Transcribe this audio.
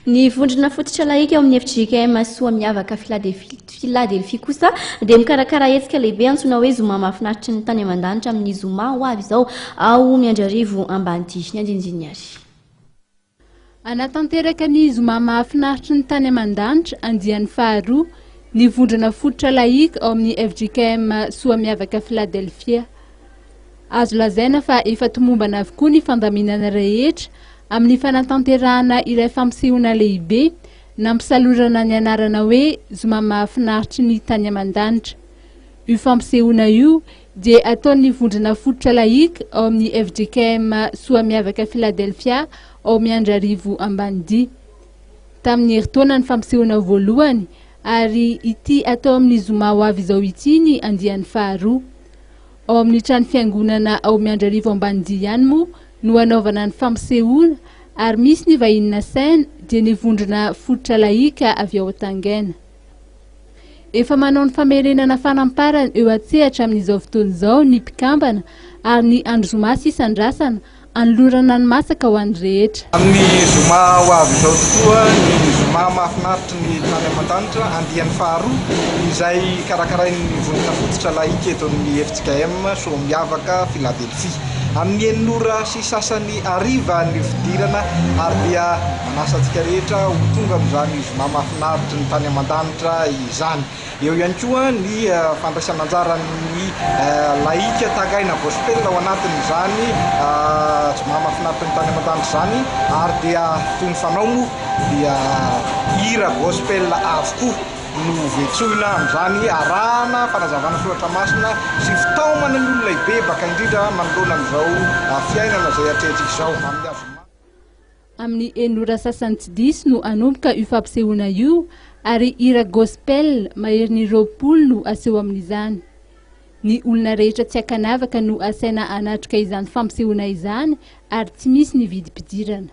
Ny vondrona fototra laika ao amin'ny FJKM soa miavaka Philadelphie kosa dia mikarakara hetsika lehibe antsoina hoe zoma mahafinaritra ny tany aman-danitra amin'ny zoma ho avy izao ao Miandrarivo Ambanidia. Ny andinindiny ary. Anatanteraka ny zoma mahafinaritra ny tany aman-danitra andiany faharoa ny vondrona fototra laika ao amin'ny FJKM soa miavaka Philadelphia. Azo lazaina fa efa tomombana avokoa ny fandaminana rehetra amin'ny fanatanterahana iray fampisehoana lehibe nampisalorana ny anarana hoe zoma mahafinaritra ny tany aman-danitra. Io fampisehoana io dia ataon'ny vondrona fototra laika ao amin'ny FJKM soa miavaka Philadelphia ao Miandrarivo Ambanidia. Tamin'ny herintaona ny fampisehoana voalohany ary ity atao amin'ny zoma ho avy izao ity ny andiany faharoa. Ao amin'ny trano fiangonana ao Miandrarivo Ambanidia ihany moa no anaovana ny fampisehoana ary misy ny vahiny saina dia ny vondrona fototra laika avy ao Antangaina. Efa manao ny famerenana fanamparana eo atsehatra amin'izao fotoana izao ny mpikambana ary ny andro zoma sy isandrasana anolorana ny masaka ho an'ny rehetra. Amin'ny zoma ho avy izao tokoa ny zoma mahafinaritra ny tany aman-danitra andiany faharoa izay karakarain'ny vondrona fototra laika eto amin'ny FJKM soa miavaka Philadelphie. Amin'ny eninora sy sasany ariva ny fidirana ary dia manasantsika rehetra ho tonga amin'izany zoma mahafinaritra ny tany aman-danitra izany. Eo ihany koa ny fandraisana anjaran'ny laika tagaina gospel ao anatin'izany zoma mahafinaritra ny tany aman-danitra izany ary dia toy ny fanao moa dia hira gospel avokoa no vetsoina amin'izany arahana fanazavana soratra masina sy fitaomana ny olona lehibe baka indrindra manoloana amin'izao fiainana izay atrehantsika izao amin'ny azo. Amin'ny eninora sasany tsy diso no anomboka io fampisehoana io ary hira gospel maherin'ny 20 no aseho amin'izany. Ny olona rehetra tsy akanavaka no asaina anatrika izany fampisehoana izany ary tsy misy ny vidim-pidirana.